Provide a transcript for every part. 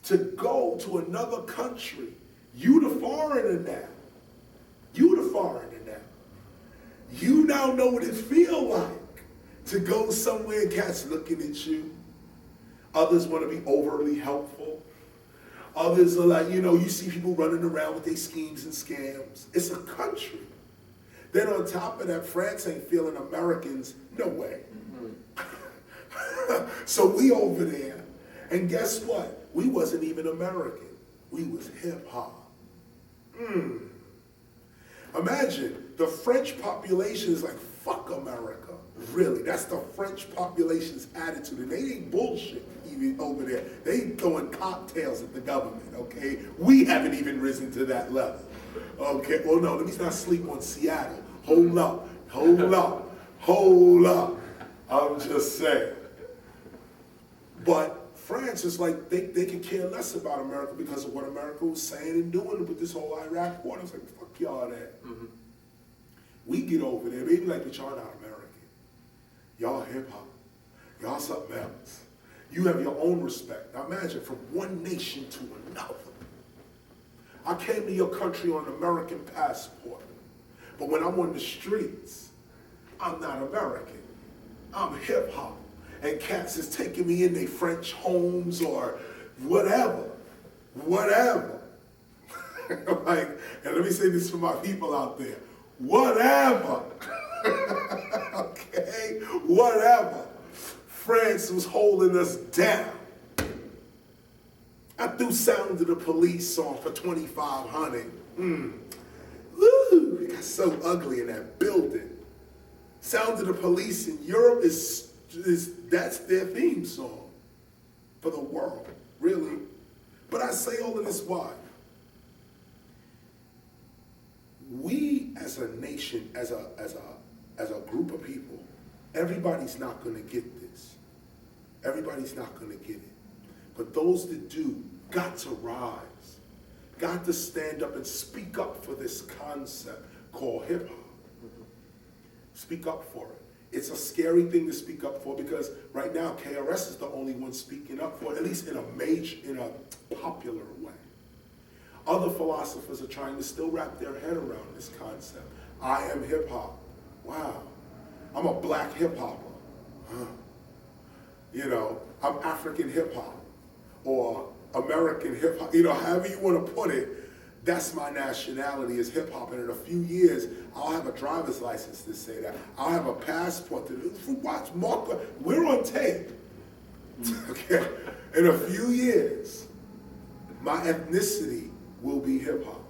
to go to another country. You the foreigner now. You the foreigner now. You now know what it feel like to go somewhere and cats looking at you. Others want to be overly helpful. Others are like, you see people running around with their schemes and scams. It's a country. Then on top of that, France ain't feeling Americans, no way. So we over there, and guess what? We wasn't even American. We was hip hop. Imagine, the French population is like, fuck America. Really, that's the French population's attitude. And they ain't bullshit even over there. They ain't throwing cocktails at the government, okay? We haven't even risen to that level. Okay, well no, let me not sleep on Seattle. Hold up. I'm just saying. But France is like, they can care less about America because of what America was saying and doing with this whole Iraq war. It's like, fuck y'all that. We get over there, maybe like, but y'all not American. Y'all hip hop. Y'all something else. You have your own respect. Now imagine, from one nation to another. I came to your country on an American passport, but when I'm on the streets, I'm not American. I'm hip hop. And cats is taking me in their French homes or whatever. Like, and let me say this for my people out there. Whatever. Okay? Whatever. France was holding us down. I threw Sound of the Police on for $2,500. Woo! It got so ugly in that building. Sound of the Police in Europe that's their theme song for the world, really. But I say all of this why? We as a nation, as a group of people, everybody's not going to get this. Everybody's not going to get it. But those that do got to rise, got to stand up and speak up for this concept called hip hop. Speak up for it. It's a scary thing to speak up for because right now KRS is the only one speaking up for it, at least in a popular way. Other philosophers are trying to still wrap their head around this concept. I am hip hop. Wow. I'm a black hip hopper. I'm African hip hop or American hip hop. However you want to put it, that's my nationality is hip hop. And in a few years, I'll have a driver's license to say that. I'll have a passport to watch. Mark, we're on tape. Okay. In a few years, my ethnicity will be hip hop.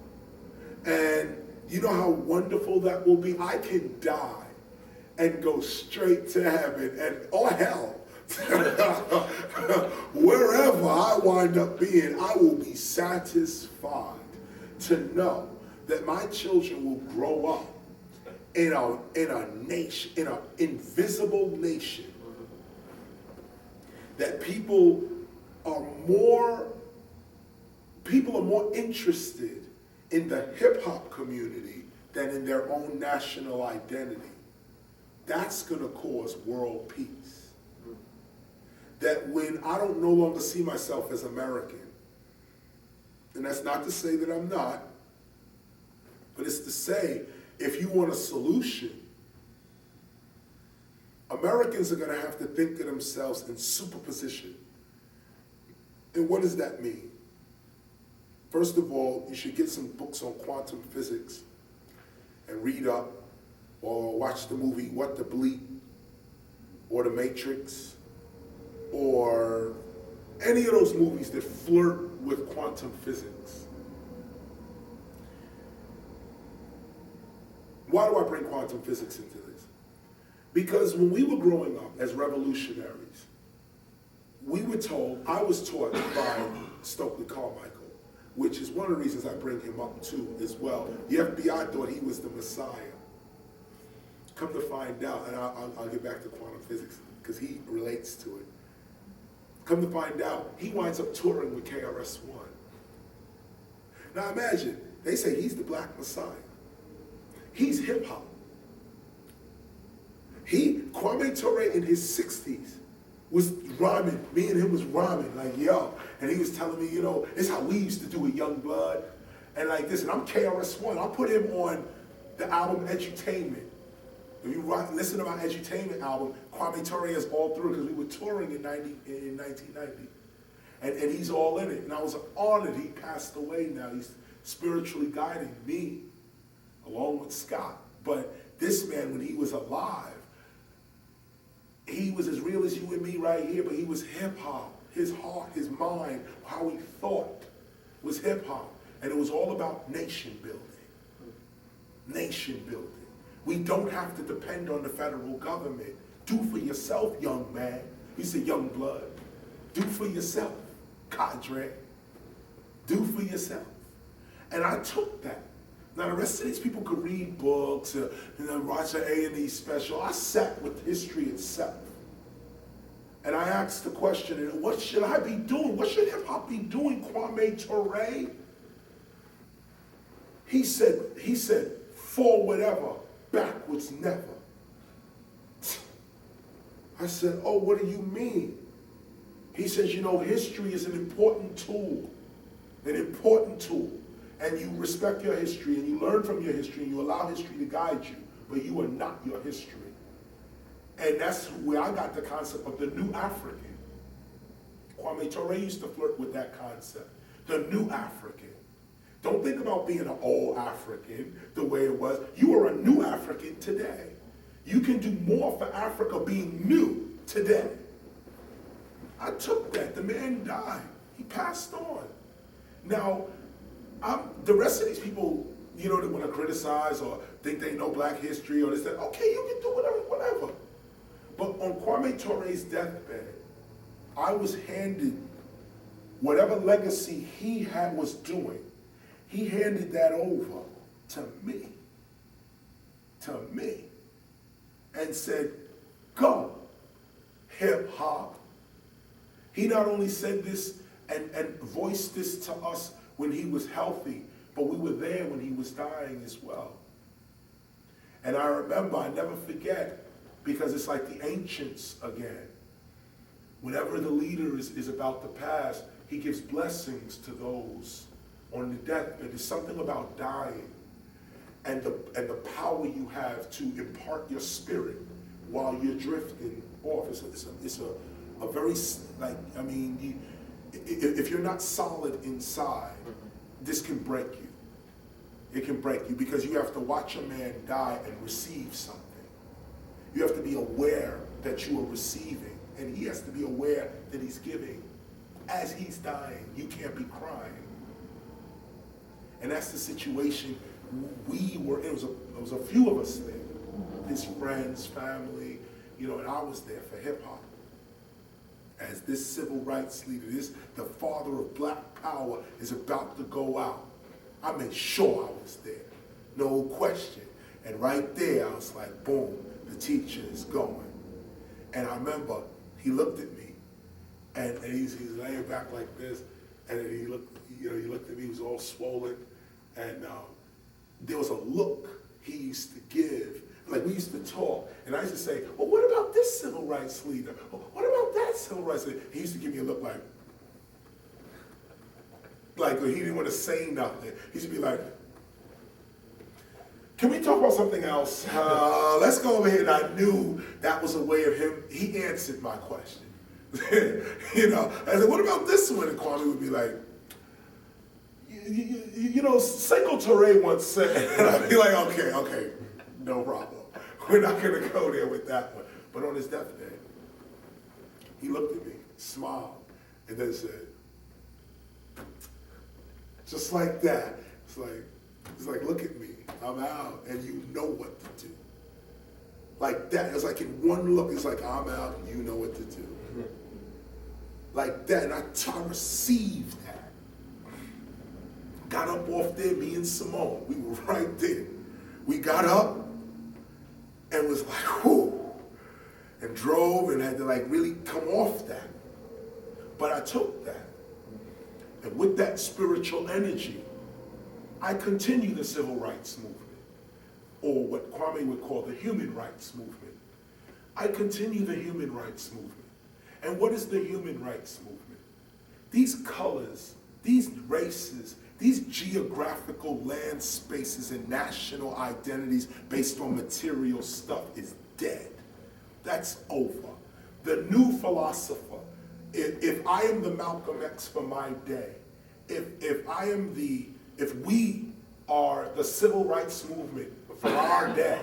And you know how wonderful that will be? I can die and go straight to heaven or hell. Wherever I wind up being, I will be satisfied to know that my children will grow up in a nation, in an invisible nation, that people are more interested in the hip hop community than in their own national identity. That's going to cause world peace. That when I don't no longer see myself as American, and that's not to say that I'm not, but it's to say, if you want a solution, Americans are going to have to think of themselves in superposition. And what does that mean? First of all, you should get some books on quantum physics and read up, or watch the movie What the Bleep, or The Matrix, or any of those movies that flirt with quantum physics. Why do I bring quantum physics into this? Because when we were growing up as revolutionaries, we were told, I was taught by Stokely Carmichael, which is one of the reasons I bring him up too as well. The FBI thought he was the Messiah. Come to find out, and I'll get back to quantum physics because he relates to it. Come to find out, he winds up touring with KRS-One. Now imagine, they say he's the Black Messiah. He's hip hop. Kwame Ture in his 60s was rhyming, me and him was rhyming, like, yo. And he was telling me, you know, it's how we used to do it, Young Blood. And like this, and I'm KRS-One. I put him on the album Edutainment. If you listen to my Edutainment album, Kwame Ture is all through because we were touring in 1990. And he's all in it. And I was honored. He passed away now. He's spiritually guiding me, along with Scott. But this man, when he was alive, he was as real as you and me right here, but he was hip-hop. His heart, his mind, how he thought was hip-hop. And it was all about nation building. Nation building. We don't have to depend on the federal government. Do for yourself, young man. He said, young blood. Do for yourself, cadre. Do for yourself. And I took that. Now the rest of these people could read books, watch an A&E special. I sat with history itself. And I asked the question, what should I be doing? What should hip hop be doing, Kwame Ture? He said, forward ever, backwards never. I said, oh, what do you mean? He says, you know, history is an important tool. And you respect your history and you learn from your history and you allow history to guide you, but you are not your history. And that's where I got the concept of the new African. Kwame Ture used to flirt with that concept, the new African. Don't think about being an old African the way it was. You are a new African today. You can do more for Africa being new today. I took that. The man died. He passed on. Now, the rest of these people, you know, that want to criticize or think they know black history or this, that, okay, you can do whatever. But on Kwame Ture's deathbed, I was handed whatever legacy he was doing. He handed that over to me, and said, go, hip hop. He not only said this and voiced this to us when he was healthy, but we were there when he was dying as well. And I remember, I never forget, because it's like the ancients again. Whenever the leader is about to pass, he gives blessings to those on the deathbed. There's something about dying and the power you have to impart your spirit while you're drifting off. It's a very, like, I mean, if you're not solid inside, this can break you. It can break you because you have to watch a man die and receive something. You have to be aware that you are receiving, and he has to be aware that he's giving. As he's dying, you can't be crying. And that's the situation we were in. There was a few of us there, his friends, family, you know, and I was there for hip hop. As this civil rights leader, the father of black power is about to go out. I made sure I was there, no question. And right there, I was like, boom, the teacher is going. And I remember he looked at me, and he's laying back like this, and then he looked at me, he was all swollen, and there was a look he used to give. Like, we used to talk, and I used to say, well, what about this civil rights leader? What about that civil rights leader? He used to give me a look like he didn't want to say nothing. He used to be like, can we talk about something else? Let's go over here. And I knew that was a way of him. He answered my question. You know, I said, what about this one? And Kwame would be like, you know, Sekou Touré once said, and I'd be like, okay, no problem. We're not going to go there with that one. But on his deathbed, he looked at me, smiled, and then said, just like that. It's like, look at me. I'm out, and you know what to do. Like that. It's like in one look, it's like, I'm out, and you know what to do. Like that, and I received that. Got up off there, me and Simone. We were right there. We got up and was like, whoo, and drove and had to like really come off that. But I took that. And with that spiritual energy, I continue the civil rights movement, or what Kwame would call the human rights movement. I continue the human rights movement. And what is the human rights movement? these colors, these races, these geographical land spaces and national identities based on material stuff is dead. That's over. The new philosopher, if I am the Malcolm X for my day, if we are the civil rights movement for our day,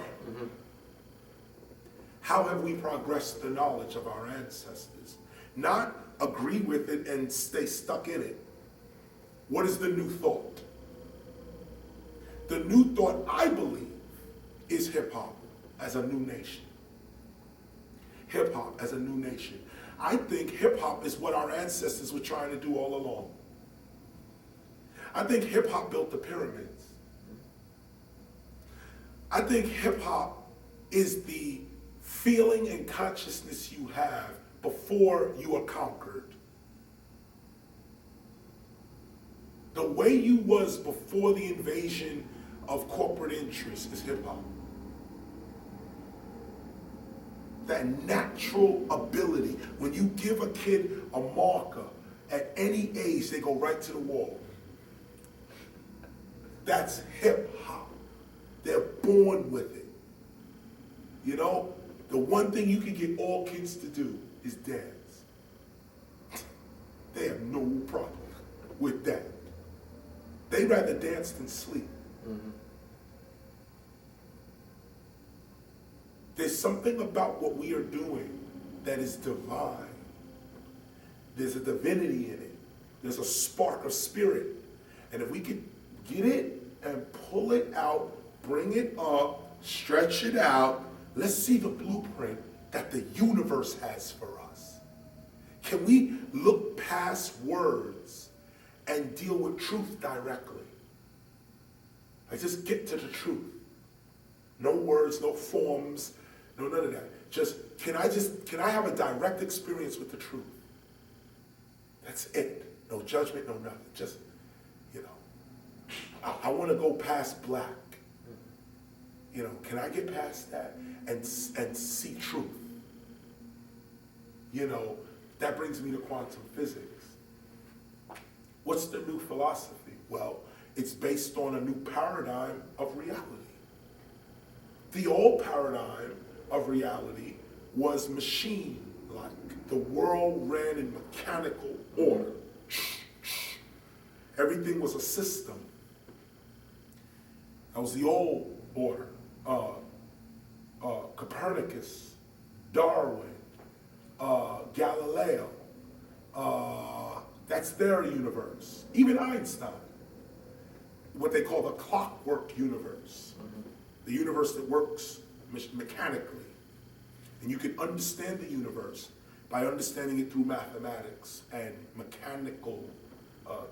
how have we progressed the knowledge of our ancestors? Not agree with it and stay stuck in it. What is the new thought? The new thought, I believe, is hip hop as a new nation. Hip hop as a new nation. I think hip hop is what our ancestors were trying to do all along. I think hip hop built the pyramids. I think hip hop is the feeling and consciousness you have before you are conquered. The way you was before the invasion of corporate interests is hip hop. That natural ability, when you give a kid a marker at any age, they go right to the wall. That's hip hop. They're born with it. You know, the one thing you can get all kids to do is dance. They have no problem with that. They rather dance than sleep. Mm-hmm. There's something about what we are doing that is divine. There's a divinity in it. There's a spark of spirit. And if we could get it and pull it out, bring it up, stretch it out, let's see the blueprint that the universe has for us. Can we look past words and deal with truth directly? Like, just get to the truth. No words, no forms, no none of that. Can I have a direct experience with the truth? That's it. No judgment, no nothing. Just, you know, I want to go past black. You know, can I get past that and see truth? You know, that brings me to quantum physics. What's the new philosophy? Well, it's based on a new paradigm of reality. The old paradigm of reality was machine-like. The world ran in mechanical order. Everything was a system. That was the old order. Copernicus, Darwin, Galileo, that's their universe. Even Einstein, what they call the clockwork universe, the universe that works mechanically. And you can understand the universe by understanding it through mathematics and mechanical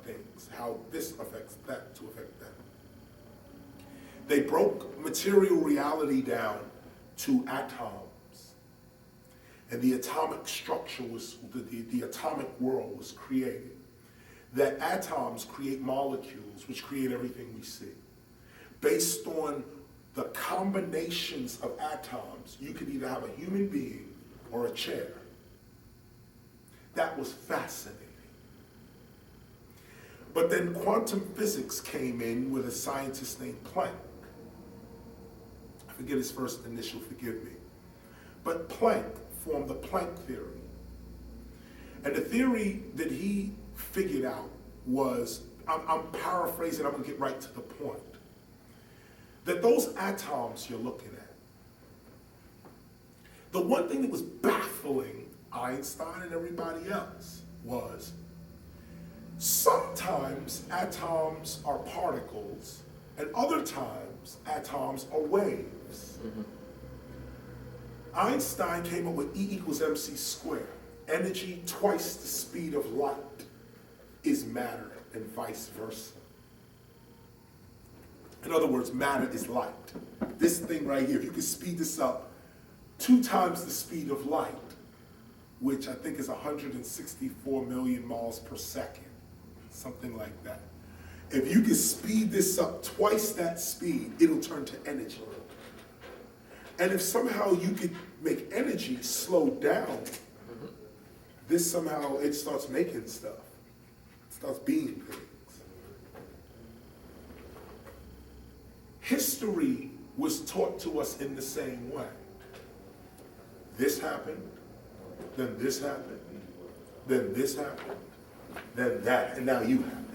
things, how this affects that to affect that. They broke material reality down to atoms. And the atomic structure was, the atomic world was created. That atoms create molecules, which create everything we see. Based on the combinations of atoms, you could either have a human being or a chair. That was fascinating. But then quantum physics came in with a scientist named Planck. I forget his first initial, forgive me. But Planck formed the Planck theory. And the theory that he figured out was, I'm paraphrasing, I'm gonna get right to the point, that those atoms you're looking at, the one thing that was baffling Einstein and everybody else was sometimes atoms are particles and other times atoms are waves. Mm-hmm. Einstein came up with E = mc squared. Energy twice the speed of light is matter and vice versa. In other words, matter is light. This thing right here, if you could speed this up 2 times the speed of light, which I think is 164 million miles per second, something like that. If you could speed this up twice that speed, it'll turn to energy. And if somehow you could make energy slow down, this somehow, it starts making stuff. starts being pigs. History was taught to us in the same way. This happened, then this happened, then this happened, then that, and now you have it.